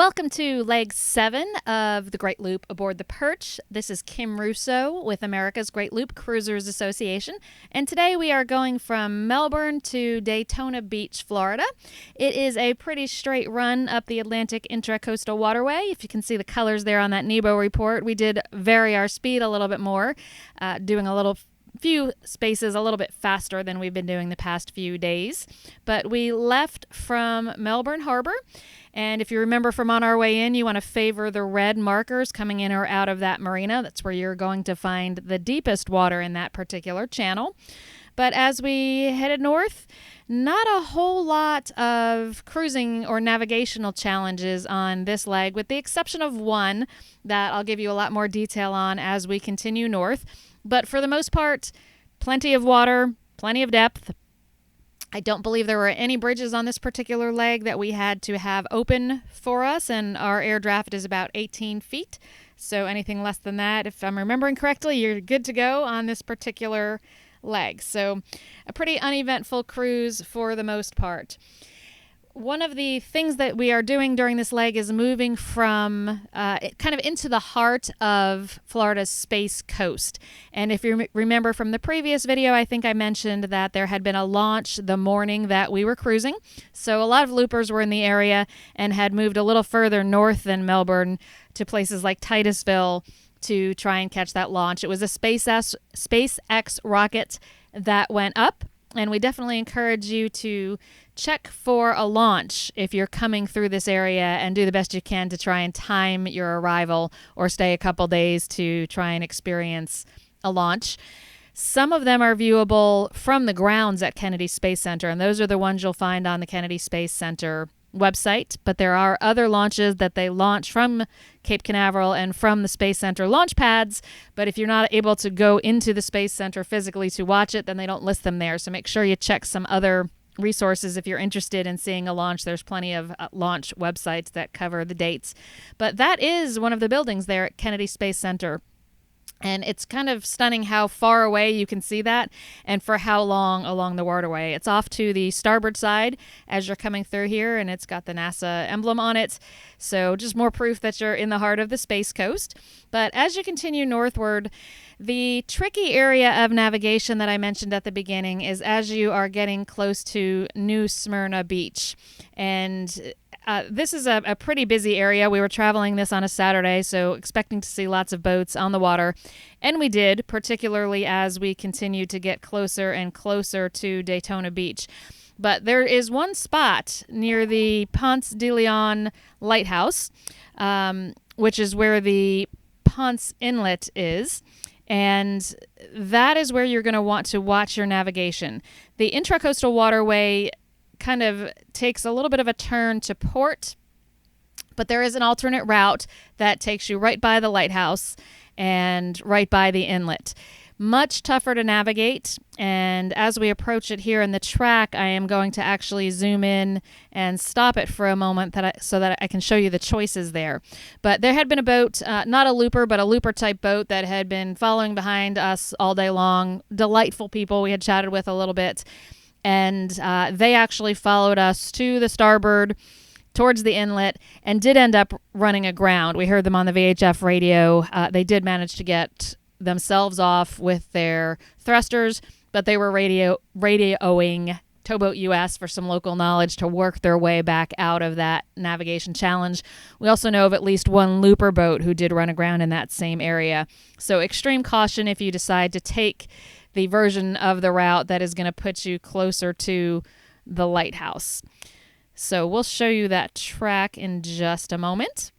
Welcome to leg 7 of the Great Loop aboard the Perch. This is Kim Russo with America's Great Loop Cruisers Association, and today we are going from Melbourne to Daytona Beach, Florida. It is a pretty straight run up the Atlantic Intracoastal Waterway. If you can see the colors there on that NEBO report, we did vary our speed a little bit more, doing a few spaces a little bit faster than we've been doing the past few days. But we left from Melbourne Harbor, and if you remember from on our way in, you want to favor the red markers coming in or out of that marina. That's where you're going to find the deepest water in that particular channel. But as we headed north, not a whole lot of cruising or navigational challenges on this leg, with the exception of one that I'll give you a lot more detail on as we continue north. But for the most part, plenty of water, plenty of depth. I don't believe there were any bridges on this particular leg that we had to have open for us, and our air draft is about 18 feet. So anything less than that, if I'm remembering correctly, you're good to go on this particular leg. So a pretty uneventful cruise for the most part. One of the things that we are doing during this leg is moving from kind of into the heart of Florida's Space Coast. And if you remember from the previous video, I think I mentioned that there had been a launch the morning that we were cruising. So a lot of loopers were in the area and had moved a little further north than Melbourne to places like Titusville to try and catch that launch. It was a SpaceX rocket that went up, and we definitely encourage you to check for a launch if you're coming through this area and do the best you can to try and time your arrival or stay a couple days to try and experience a launch. Some of them are viewable from the grounds at Kennedy Space Center, and those are the ones you'll find on the Kennedy Space Center website. But there are other launches that they launch from Cape Canaveral and from the Space Center launch pads. But if you're not able to go into the Space Center physically to watch it, then they don't list them there. So make sure you check some other resources if you're interested in seeing a launch. There's plenty of launch websites that cover the dates. But that is one of the buildings there at Kennedy Space Center. And it's kind of stunning how far away you can see that and for how long along the waterway. It's off to the starboard side as you're coming through here, and it's got the NASA emblem on it. So just more proof that you're in the heart of the Space Coast. But as you continue northward, the tricky area of navigation that I mentioned at the beginning is as you are getting close to New Smyrna Beach. And this is a pretty busy area. We were traveling this on a Saturday, so expecting to see lots of boats on the water. And we did, particularly as we continued to get closer and closer to Daytona Beach. But there is one spot near the Ponce Lighthouse, which is where the Ponce Inlet is. And that is where you're going to want to watch your navigation. The Intracoastal Waterway kind of takes a little bit of a turn to port, but there is an alternate route that takes you right by the lighthouse and right by the inlet. Much tougher to navigate, and as we approach it here in the track, I am going to actually zoom in and stop it for a moment so that I can show you the choices there. But there had been a boat, not a looper, but a looper type boat that had been following behind us all day long. Delightful people we had chatted with a little bit. And they actually followed us to the starboard towards the inlet and did end up running aground. We heard them on the VHF radio. They did manage to get themselves off with their thrusters, but they were radioing Towboat US for some local knowledge to work their way back out of that navigation challenge. We also know of at least one looper boat who did run aground in that same area. So extreme caution if you decide to take the version of the route that is going to put you closer to the lighthouse. So we'll show you that track in just a moment.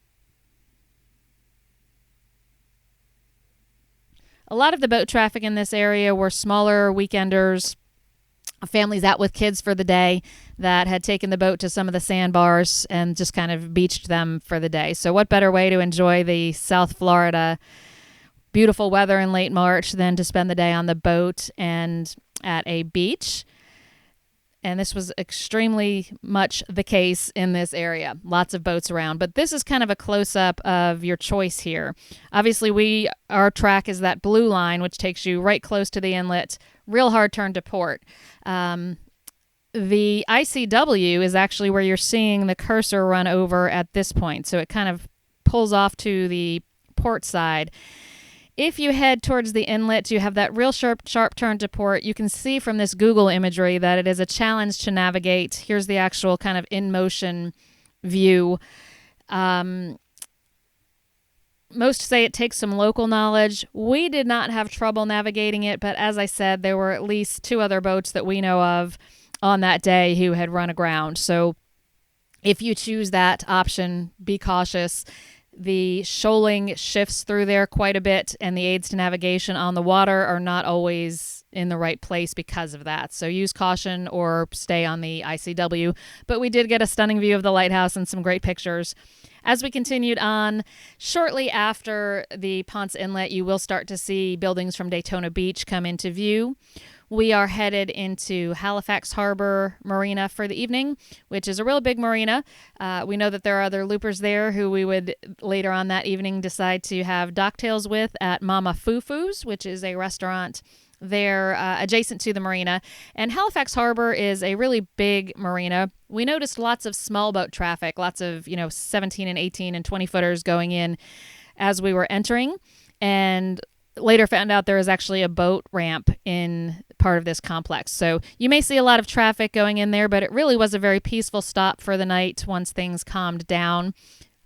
A lot of the boat traffic in this area were smaller weekenders, families out with kids for the day that had taken the boat to some of the sandbars and just kind of beached them for the day. So what better way to enjoy the South Florida beautiful weather in late March than to spend the day on the boat and at a beach. And this was extremely much the case in this area. Lots of boats around. But this is kind of a close-up of your choice here. Obviously, our track is that blue line, which takes you right close to the inlet. Real hard turn to port. the ICW is actually where you're seeing the cursor run over at this point. So it kind of pulls off to the port side. If you head towards the inlet, you have that real sharp turn to port. You can see from this Google imagery that it is a challenge to navigate. Here's the actual kind of in motion view. Most say it takes some local knowledge. We did not have trouble navigating it, but as I said, there were at least 2 other boats that we know of on that day who had run aground. So if you choose that option, be cautious. The shoaling shifts through there quite a bit, and the aids to navigation on the water are not always in the right place because of that. So use caution or stay on the ICW. But we did get a stunning view of the lighthouse and some great pictures. As we continued on, shortly after the Ponce Inlet, you will start to see buildings from Daytona Beach come into view. We are headed into Halifax Harbor Marina for the evening, which is a real big marina. We know that there are other loopers there who we would later on that evening decide to have docktails with at Mama Fufu's, which is a restaurant there adjacent to the marina. And Halifax Harbor is a really big marina. We noticed lots of small boat traffic, lots of 17 and 18 and 20 footers going in as we were entering, and later found out there is actually a boat ramp in part of this complex. So you may see a lot of traffic going in there, but it really was a very peaceful stop for the night once things calmed down.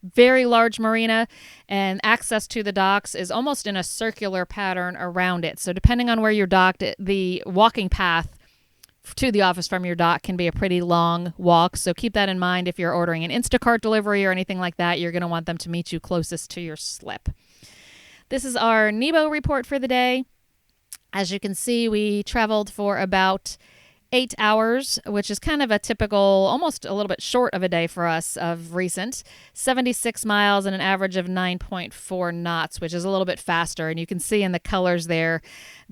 Very large marina, and access to the docks is almost in a circular pattern around it. So depending on where you're docked, the walking path to the office from your dock can be a pretty long walk. So keep that in mind if you're ordering an Instacart delivery or anything like that. You're going to want them to meet you closest to your slip. This is our Nebo report for the day. As you can see, we traveled for about 8 hours, which is kind of a typical, almost a little bit short of a day for us of recent. 76 miles and an average of 9.4 knots, which is a little bit faster. And you can see in the colors there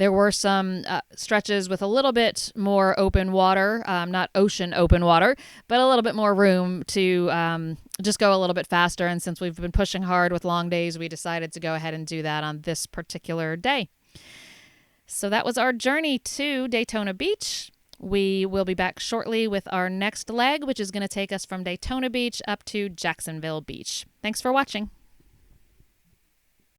were some stretches with a little bit more open water, not ocean open water, but a little bit more room to just go a little bit faster. And since we've been pushing hard with long days, we decided to go ahead and do that on this particular day. So that was our journey to Daytona Beach. We will be back shortly with our next leg, which is going to take us from Daytona Beach up to Jacksonville Beach. Thanks for watching.